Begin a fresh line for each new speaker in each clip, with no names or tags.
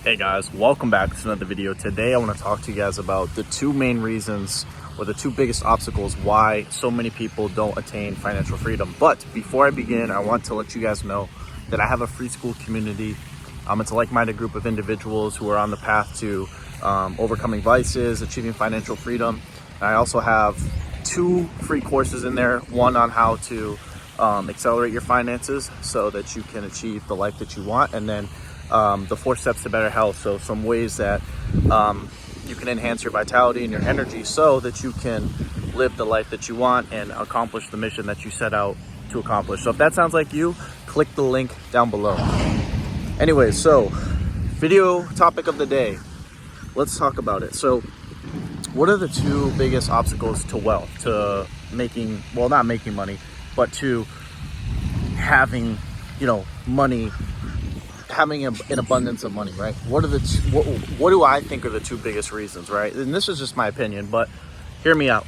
Hey guys, welcome back to another video. Today I want to talk to you guys about the two main reasons or the two biggest obstacles why so many people don't attain financial freedom. But before I begin, I want to let you guys know that I have a free school community. It's a like-minded group of individuals who are on the path to overcoming vices, achieving financial freedom. And I also have two free courses in there, one on how to accelerate your finances so that you can achieve the life that you want, and then the 4 steps to better health. So some ways that you can enhance your vitality and your energy so that you can live the life that you want and accomplish the mission that you set out to accomplish. So if that sounds like you, click the link down below. Anyway, so video topic of the day, let's talk about it. So what are the two biggest obstacles to wealth, to making, well, not making money, but to having, money, having an abundance of money, right? What are the what do I think are the two biggest reasons, right? And this is just my opinion, but hear me out.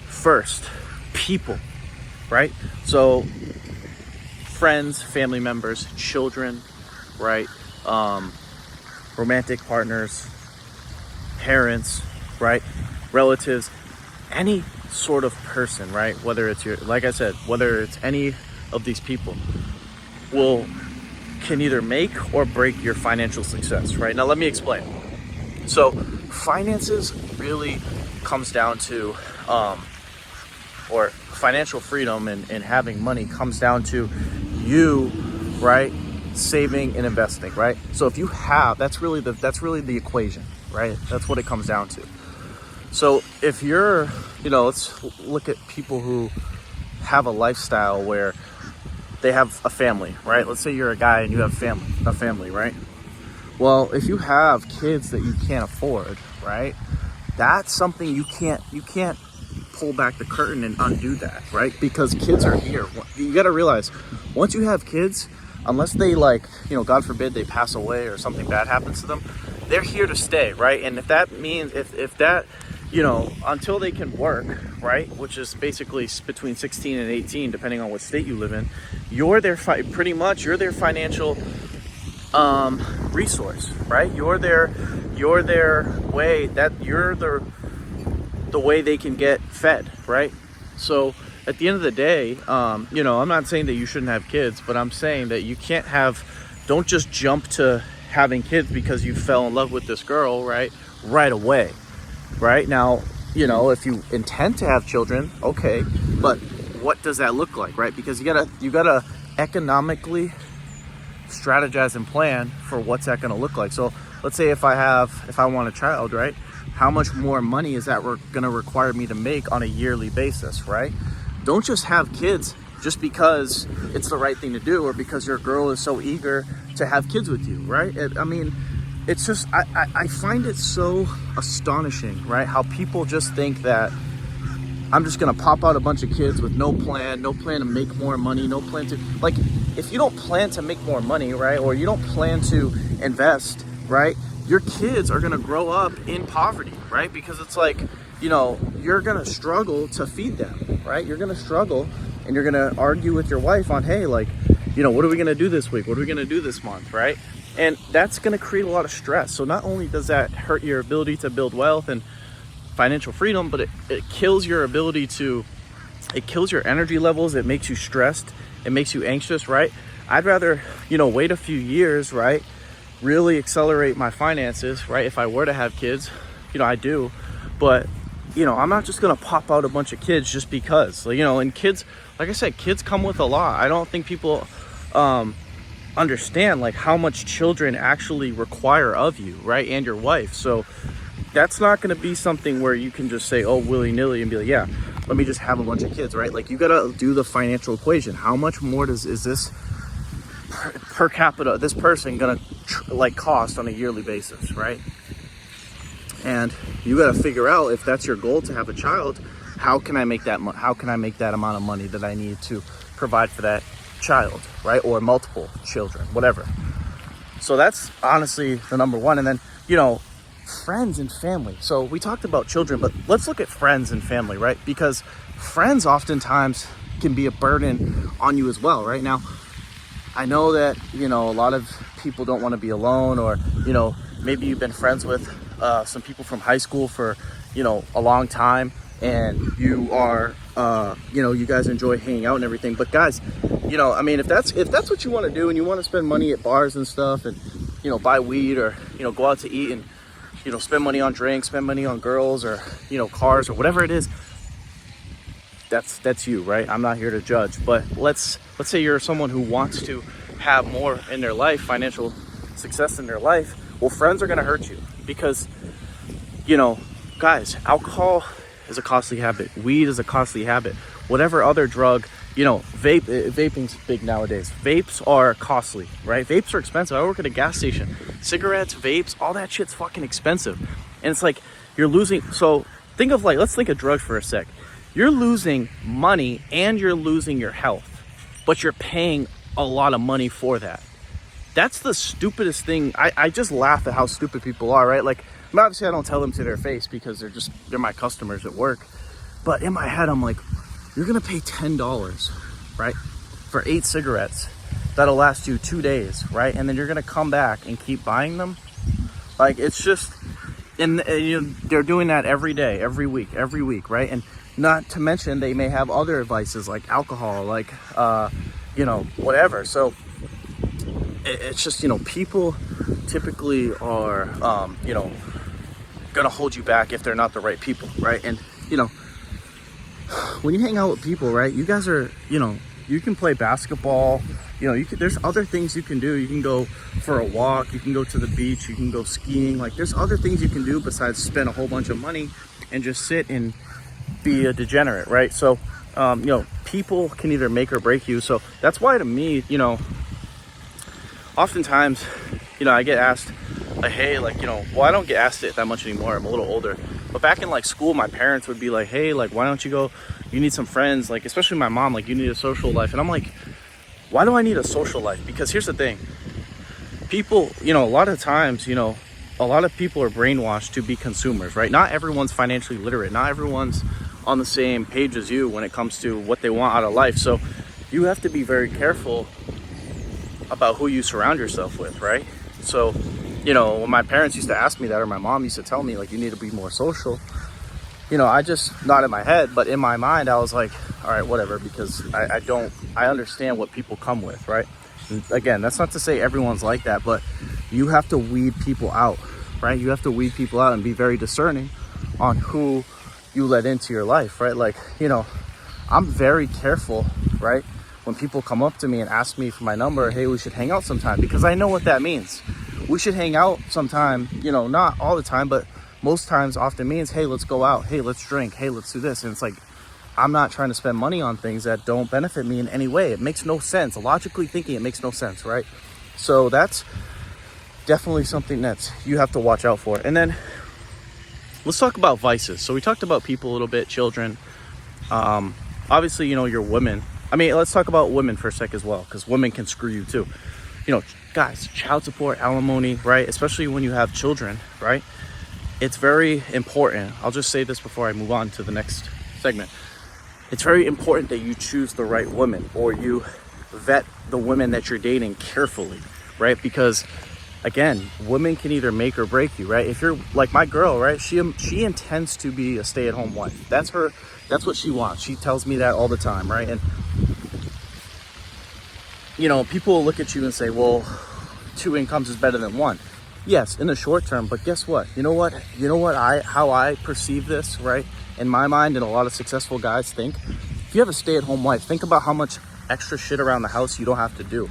First, people, right? So friends, family members, children, right? Romantic partners, parents, right? Relatives, any sort of person, right? Whether it's like I said, whether it's any of these people can either make or break your financial success, right? Now, let me explain. So finances really comes down to, or financial freedom and having money comes down to you, right? Saving and investing, right? So if you have, that's really the equation, right? That's what it comes down to. So if you're, let's look at people who have a lifestyle where they have a family, right? Let's say you're a guy and you have a family, right? Well, if you have kids that you can't afford, right? That's something you can't pull back the curtain and undo that, right? Because kids are here. You got to realize, once you have kids, unless they God forbid they pass away or something bad happens to them, they're here to stay, right? And if that means, if that, until they can work, right, which is basically between 16 and 18, depending on what state you live in, you're their financial resource, right? You're their way, that you're the way they can get fed, right? So at the end of the day, I'm not saying that you shouldn't have kids, but I'm saying that you don't just jump to having kids because you fell in love with this girl, right away. Right now, if you intend to have children, okay, but what does that look like, right? Because you gotta economically strategize and plan for what's that gonna look like. So let's say if I want a child, right? How much more money is that gonna require me to make on a yearly basis, right? Don't just have kids just because it's the right thing to do or because your girl is so eager to have kids with you, right? It's just, I find it so astonishing, right? How people just think that I'm just gonna pop out a bunch of kids with no plan to make more money, no plan to, if you don't plan to make more money, right? Or you don't plan to invest, right? Your kids are gonna grow up in poverty, right? Because it's you're gonna struggle to feed them, right? You're gonna struggle and you're gonna argue with your wife on, hey, what are we gonna do this week? What are we gonna do this month, right? And that's going to create a lot of stress. So not only does that hurt your ability to build wealth and financial freedom, but it kills your it kills your energy levels. It makes you stressed. It makes you anxious, right? I'd rather, wait a few years, right? Really accelerate my finances, right? If I were to have kids, I do. But, I'm not just going to pop out a bunch of kids just because, and kids, like I said, kids come with a lot. I don't think people, understand how much children actually require of you, right, and your wife. So that's not going to be something where you can just say, oh, willy-nilly, and be like, yeah, let me just have a bunch of kids, right? You got to do the financial equation. How much more is this per capita, this person going to cost on a yearly basis, right? And you got to figure out, if that's your goal to have a child, how can I make that amount of money that I need to provide for that child, right? Or multiple children, whatever. So that's honestly the number one. And then, friends and family. So we talked about children, but let's look at friends and family, right? Because friends oftentimes can be a burden on you as well, right? Now, I know that, you know, a lot of people don't want to be alone, or, you know, maybe you've been friends with some people from high school for, you know, a long time, and you are, you know, you guys enjoy hanging out and everything. But guys, you know, I mean, if that's what you want to do, and you want to spend money at bars and stuff, and, you know, buy weed, or, you know, go out to eat and, you know, spend money on drinks, spend money on girls, or, you know, cars, or whatever it is, that's you, right? I'm not here to judge. But let's say you're someone who wants to have more in their life, financial success in their life. Well, friends are going to hurt you, because, you know, guys, alcohol is a costly habit. Weed is a costly habit. Whatever other drug, you know, vaping's big nowadays. Vapes are costly, right? Vapes are expensive. I work at a gas station. Cigarettes, vapes, all that shit's fucking expensive. And it's like, you're losing. So think of, like, let's think of drugs for a sec. You're losing money and you're losing your health, but you're paying a lot of money for that. That's the stupidest thing. I just laugh at how stupid people are, right? Like, obviously I don't tell them to their face, because they're my customers at work. But in my head, I'm like, you're gonna pay $10, right, for 8 cigarettes that'll last you 2 days, right? And then you're gonna come back and keep buying them. Like, it's just, and you know, they're doing that every day, every week, right? And not to mention, they may have other vices like alcohol, like, you know, whatever. So it's just, you know, people typically are, you know, gonna hold you back if they're not the right people, right? And, you know, when you hang out with people, right, you guys are, you know, you can play basketball, you know, there's other things you can do. You can go for a walk, you can go to the beach, you can go skiing. Like, there's other things you can do besides spend a whole bunch of money and just sit and be a degenerate, right? So, you know, people can either make or break you. So that's why, to me, you know, oftentimes, you know, I get asked, like, hey, like, you know, well, I don't get asked it that much anymore. I'm a little older. But back in, like, school, my parents would be like, hey, like, why don't you go, you need some friends, like, especially my mom, like, you need a social life. And I'm like, why do I need a social life? Because here's the thing. People, you know, a lot of times, you know, a lot of people are brainwashed to be consumers, right? Not everyone's financially literate. Not everyone's on the same page as you when it comes to what they want out of life. So you have to be very careful about who you surround yourself with, right? So, you know, when my parents used to ask me that, or my mom used to tell me, like, you need to be more social, you know, I just nodded my head. But in my mind, I was like, all right, whatever, because I understand what people come with, right? And again, that's not to say everyone's like that, but you have to weed people out, right? You have to weed people out and be very discerning on who you let into your life, right? Like, you know, I'm very careful, right, when people come up to me and ask me for my number, hey, we should hang out sometime, because I know what that means. We should hang out sometime, you know, not all the time, but most times often means, hey, let's go out, hey, let's drink, hey, let's do this. And it's like, I'm not trying to spend money on things that don't benefit me in any way. It makes no sense. Logically thinking, it makes no sense, right? So that's definitely something that you have to watch out for. And then let's talk about vices. So we talked about people a little bit, children. Obviously, you know, you're women. I mean, let's talk about women for a sec as well, because women can screw you too. You know, guys, child support, alimony, right? Especially when you have children, right? It's very important. I'll just say this before I move on to the next segment. It's very important that you choose the right woman, or you vet the women that you're dating carefully, right? Because again, women can either make or break you, right? If you're like my girl, right? She intends to be a stay-at-home wife. That's what she wants. She tells me that all the time, right? And you know, people will look at you and say, well, 2 incomes is better than 1. Yes, in the short term, but guess what? You know what? How I perceive this, right? In my mind, and a lot of successful guys think, if you have a stay-at-home wife, think about how much extra shit around the house you don't have to do.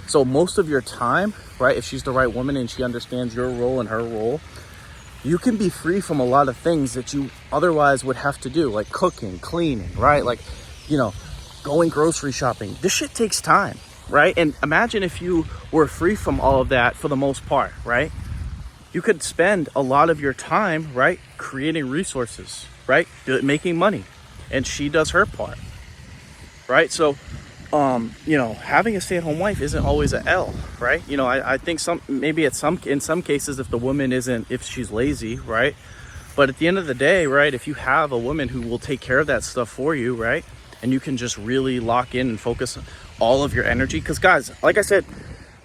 So most of your time, right, if she's the right woman and she understands your role and her role, you can be free from a lot of things that you otherwise would have to do, like cooking, cleaning, right? Like, you know, going grocery shopping. This shit takes time, right? And imagine if you were free from all of that for the most part, right? You could spend a lot of your time, right, creating resources, right, making money, and she does her part, right? So, you know, having a stay-at-home wife isn't always an L, right? You know, I think in some cases, if the woman if she's lazy, right? But at the end of the day, right, if you have a woman who will take care of that stuff for you, right, and you can just really lock in and focus all of your energy. Because guys, like I said,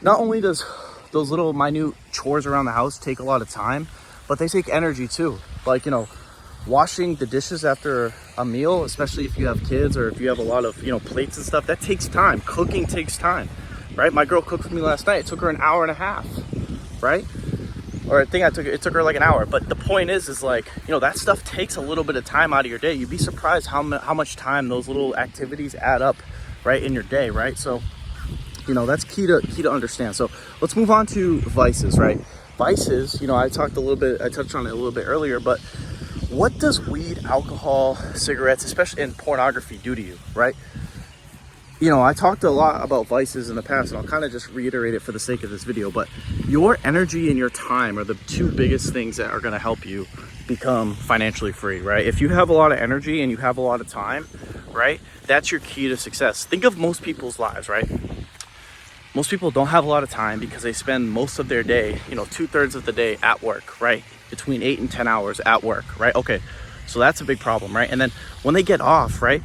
not only does those little minute chores around the house take a lot of time, but they take energy too. Like, washing the dishes after a meal, especially if you have kids or if you have a lot of, plates and stuff, that takes time. Cooking takes time, right? My girl cooked for me last night. It took her an hour and a half, right? Or I think it took her like an hour. But the point is like, that stuff takes a little bit of time out of your day. You'd be surprised how much time those little activities add up, right, in your day, right? So, that's key to understand. So let's move on to vices, right? Vices, I touched on it a little bit earlier, but what does weed, alcohol, cigarettes, especially in pornography, do to you, right? I talked a lot about vices in the past, and I'll kind of just reiterate it for the sake of this video, but your energy and your time are the two biggest things that are going to help you become financially free, right? If you have a lot of energy and you have a lot of time, right, that's your key to success. Think of most people's lives, right? Most people don't have a lot of time because they spend most of their day, 2/3 of the day at work, right? Between 8 and 10 hours at work, right? Okay, so that's a big problem, right? And then when they get off, right,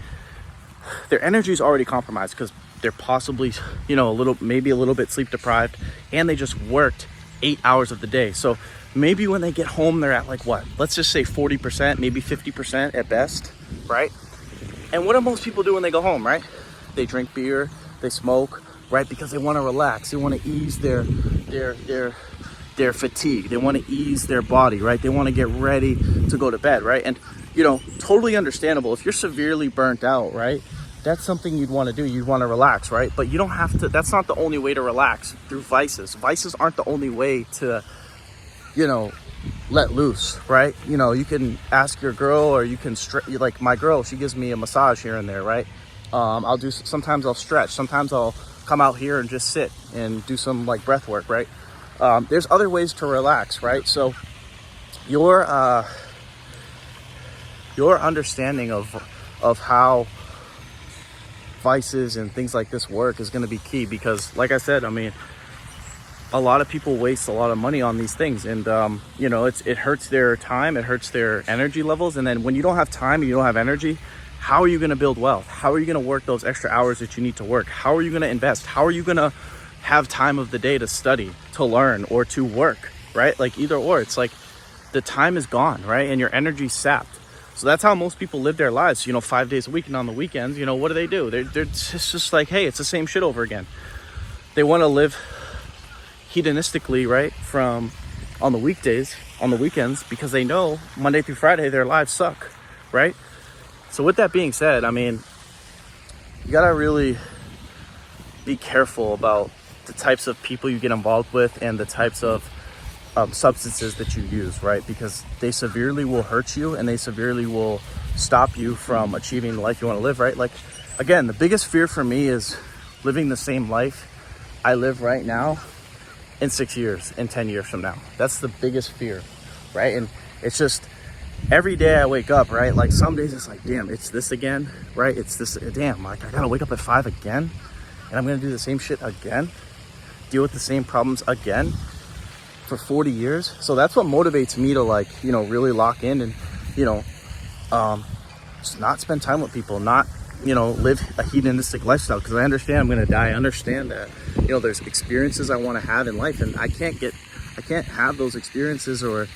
their energy is already compromised because they're possibly, maybe a little bit sleep deprived, and they just worked 8 hours of the day. So maybe when they get home, they're at like what? Let's just say 40%, maybe 50% at best, right? And what do most people do when they go home, right? They drink beer, they smoke, right? Because they want to relax. They want to ease their fatigue. They want to ease their body, right? They want to get ready to go to bed, right? And, totally understandable. If you're severely burnt out, right? That's something you'd want to do. You'd want to relax, right? But you don't have to, that's not the only way to relax through vices. Vices aren't the only way to, let loose, right? You can ask your girl, or you can like my girl, she gives me a massage here and there, right? Sometimes I'll stretch. Sometimes I'll come out here and just sit and do some like breath work, right? There's other ways to relax, right? So your understanding of how vices and things like this work is going to be key, because like I said, a lot of people waste a lot of money on these things, and it hurts their time, it hurts their energy levels. And then when you don't have time and you don't have energy, how are you going to build wealth? How are you going to work those extra hours that you need to work? How are you going to invest? How are you going to have time of the day to study, to learn, or to work, right? Like either or. It's like the time is gone, right? And your energy's sapped. So that's how most people live their lives, 5 days a week. And on the weekends, what do? They're just like, hey, it's the same shit over again. They want to live hedonistically, right, from on the weekdays, on the weekends, because they know Monday through Friday their lives suck, right? So with that being said, you gotta really be careful about the types of people you get involved with and the types of substances that you use, right? Because they severely will hurt you, and they severely will stop you from achieving the life you want to live, right? Like, again, the biggest fear for me is living the same life I live right now in 6 years, in 10 years from now. That's the biggest fear, right? And it's just every day I wake up, right? Like some days it's like, damn, it's this again, right? It's this, damn, like I gotta wake up at 5 again, and I'm gonna do the same shit again, deal with the same problems again for 40 years. So that's what motivates me to really lock in and, just not spend time with people, not, live a hedonistic lifestyle, because I understand I'm going to die. I understand that, there's experiences I want to have in life, and I can't have those experiences or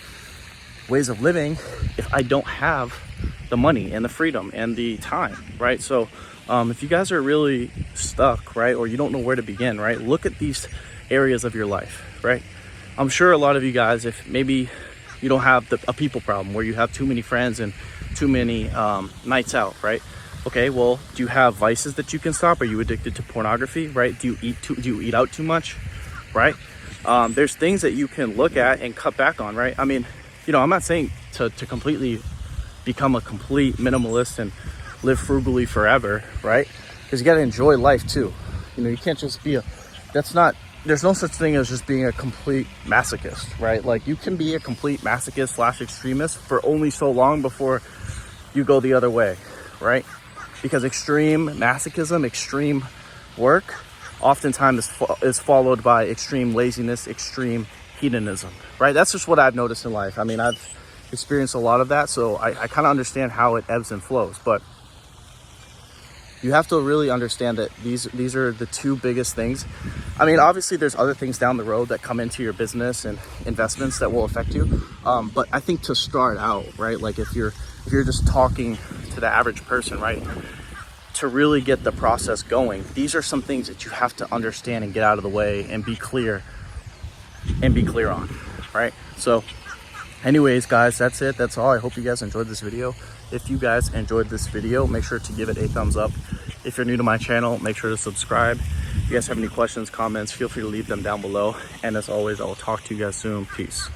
ways of living if I don't have the money and the freedom and the time, right? So if you guys are really stuck, right, or you don't know where to begin, right, look at these areas of your life, right? I'm sure a lot of you guys, if maybe you don't have a people problem where you have too many friends and too many nights out, right? Okay, well, do you have vices that you can stop? Are you addicted to pornography, right? Do you eat out too much, right? There's things that you can look at and cut back on, right? I'm not saying to completely become a complete minimalist and live frugally forever, right? Because you got to enjoy life too. You can't just there's no such thing as just being a complete masochist, right? Like, you can be a complete masochist / extremist for only so long before you go the other way, right? Because extreme masochism, extreme work, oftentimes is followed by extreme laziness, extreme hedonism, right? That's just what I've noticed in life. I've experienced a lot of that, so I kind of understand how it ebbs and flows. But you have to really understand that these are the two biggest things. I mean, obviously there's other things down the road that come into your business and investments that will affect you. But I think to start out, right, like if you're just talking to the average person, right, to really get the process going, these are some things that you have to understand and get out of the way and be clear on, right? So anyways, guys, that's it. That's all. I hope you guys enjoyed this video. If you guys enjoyed this video, make sure to give it a thumbs up. If you're new to my channel, make sure to subscribe. If you guys have any questions, comments, feel free to leave them down below. And as always, I will talk to you guys soon. Peace.